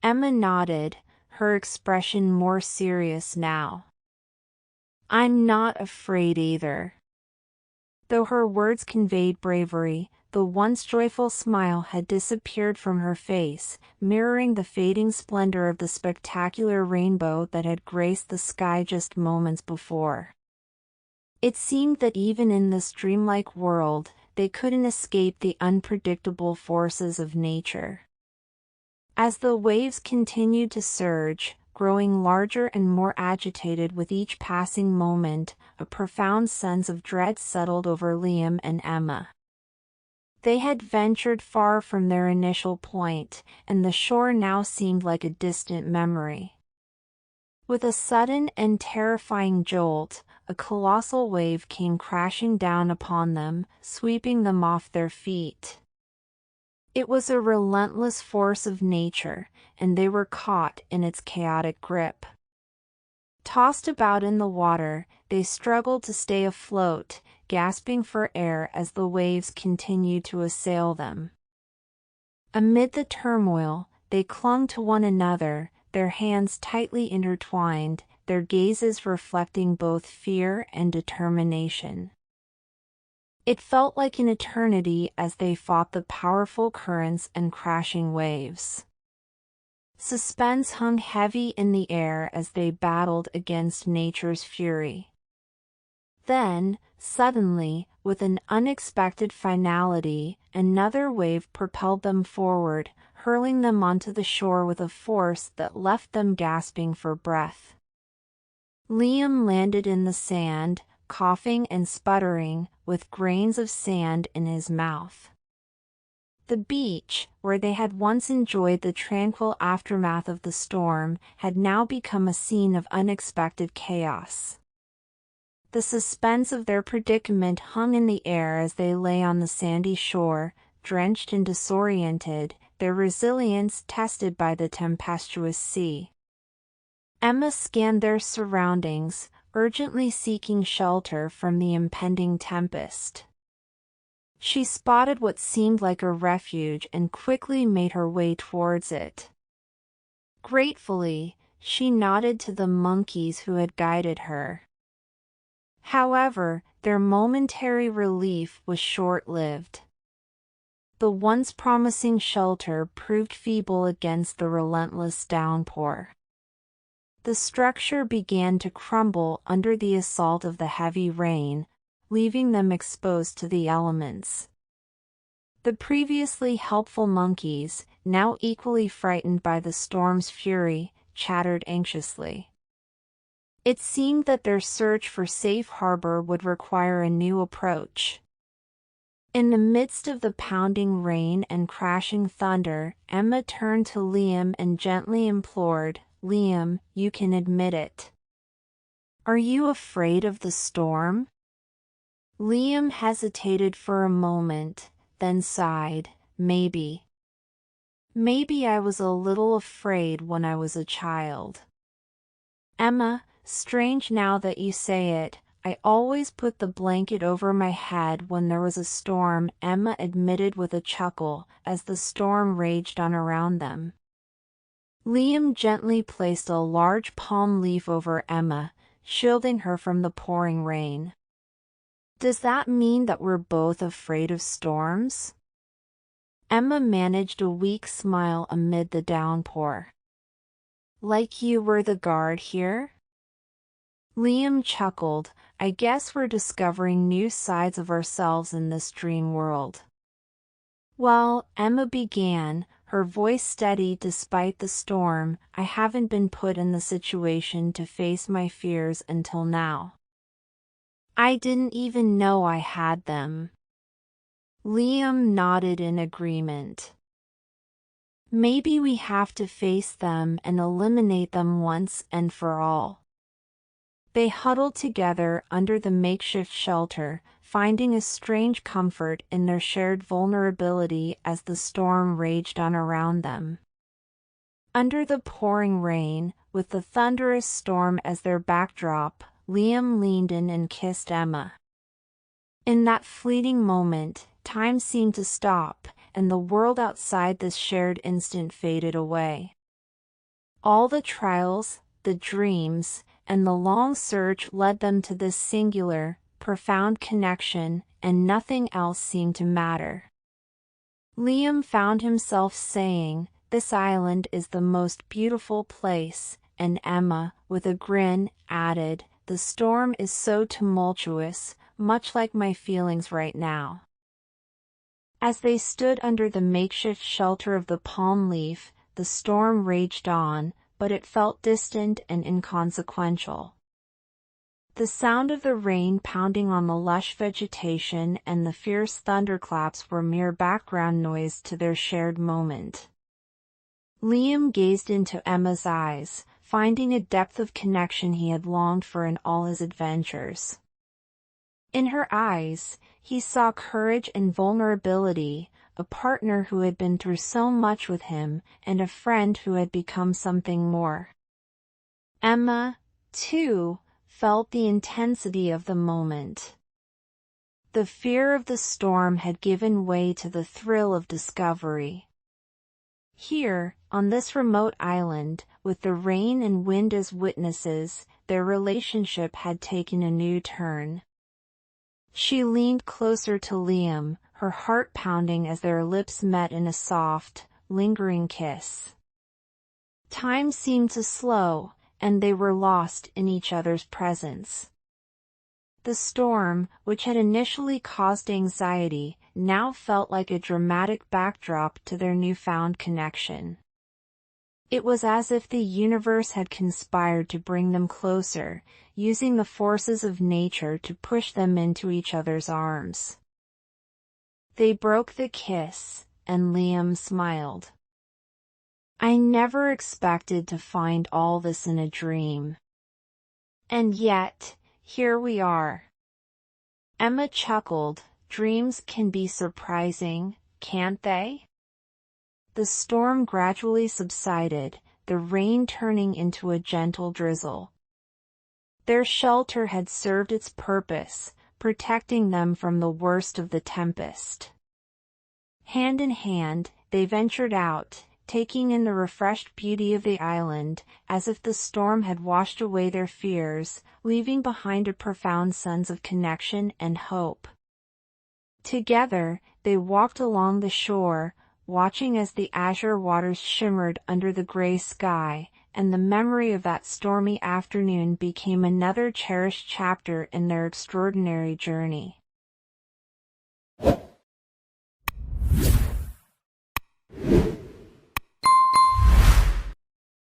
Speaker 1: Emma nodded, her expression more serious now. "I'm not afraid either." Though her words conveyed bravery, the once joyful smile had disappeared from her face, mirroring the fading splendor of the spectacular rainbow that had graced the sky just moments before. It seemed that even in this dreamlike world, they couldn't escape the unpredictable forces of nature. As the waves continued to surge, growing larger and more agitated with each passing moment, a profound sense of dread settled over Liam and Emma. They had ventured far from their initial point, and the shore now seemed like a distant memory. With a sudden and terrifying jolt, a colossal wave came crashing down upon them, sweeping them off their feet. It was a relentless force of nature, and they were caught in its chaotic grip. Tossed about in the water, they struggled to stay afloat, gasping for air as the waves continued to assail them. Amid the turmoil, they clung to one another, their hands tightly intertwined, their gazes reflecting both fear and determination. It felt like an eternity as they fought the powerful currents and crashing waves. Suspense hung heavy in the air as they battled against nature's fury. Then, suddenly, with an unexpected finality, another wave propelled them forward, hurling them onto the shore with a force that left them gasping for breath. Liam landed in the sand, coughing and sputtering, with grains of sand in his mouth. The beach, where they had once enjoyed the tranquil aftermath of the storm, had now become a scene of unexpected chaos. The suspense of their predicament hung in the air as they lay on the sandy shore, drenched and disoriented, their resilience tested by the tempestuous sea. Emma scanned their surroundings, urgently seeking shelter from the impending tempest. She spotted what seemed like a refuge and quickly made her way towards it. Gratefully, she nodded to the monkeys who had guided her. However, their momentary relief was short-lived. The once promising shelter proved feeble against the relentless downpour. The structure began to crumble under the assault of the heavy rain, leaving them exposed to the elements. The previously helpful monkeys, now equally frightened by the storm's fury, chattered anxiously. It seemed that their search for safe harbor would require a new approach. In the midst of the pounding rain and crashing thunder, Emma turned to Liam and gently implored, "Liam, you can admit it. Are you afraid of the storm?" Liam hesitated for a moment, then sighed, "Maybe. Maybe I was a little afraid when I was a child." "Emma, strange now that you say it, I always put the blanket over my head when there was a storm," Emma admitted with a chuckle, as the storm raged on around them. Liam gently placed a large palm leaf over Emma, shielding her from the pouring rain. "Does that mean that we're both afraid of storms?" Emma managed a weak smile amid the downpour. "Like you were the guard here?" Liam chuckled, "I guess we're discovering new sides of ourselves in this dream world." "Well," Emma began, her voice steady despite the storm, "I haven't been put in the situation to face my fears until now. I didn't even know I had them." Liam nodded in agreement. "Maybe we have to face them and eliminate them once and for all." They huddled together under the makeshift shelter, finding a strange comfort in their shared vulnerability as the storm raged on around them. Under the pouring rain, with the thunderous storm as their backdrop, Liam leaned in and kissed Emma. In that fleeting moment, time seemed to stop, and the world outside this shared instant faded away. All the trials, the dreams, and the long search led them to this singular, profound connection, and nothing else seemed to matter. Liam found himself saying, "This island is the most beautiful place," and Emma, with a grin, added, "The storm is so tumultuous, much like my feelings right now." As they stood under the makeshift shelter of the palm leaf, the storm raged on, but it felt distant and inconsequential. The sound of the rain pounding on the lush vegetation and the fierce thunderclaps were mere background noise to their shared moment. Liam gazed into Emma's eyes, finding a depth of connection he had longed for in all his adventures. In her eyes, he saw courage and vulnerability, a partner who had been through so much with him, and a friend who had become something more. Emma, too, felt the intensity of the moment. The fear of the storm had given way to the thrill of discovery. Here, on this remote island, with the rain and wind as witnesses, their relationship had taken a new turn. She leaned closer to Liam, her heart pounding as their lips met in a soft, lingering kiss. Time seemed to slow, and they were lost in each other's presence. The storm, which had initially caused anxiety, now felt like a dramatic backdrop to their newfound connection. It was as if the universe had conspired to bring them closer, using the forces of nature to push them into each other's arms. They broke the kiss, and Liam smiled. "I never expected to find all this in a dream. And yet, here we are." Emma chuckled. "Dreams can be surprising, can't they?" The storm gradually subsided, the rain turning into a gentle drizzle. Their shelter had served its purpose, protecting them from the worst of the tempest. Hand in hand, they ventured out, taking in the refreshed beauty of the island, as if the storm had washed away their fears, leaving behind a profound sense of connection and hope. Together, they walked along the shore, watching as the azure waters shimmered under the gray sky, and the memory of that stormy afternoon became another cherished chapter in their extraordinary journey.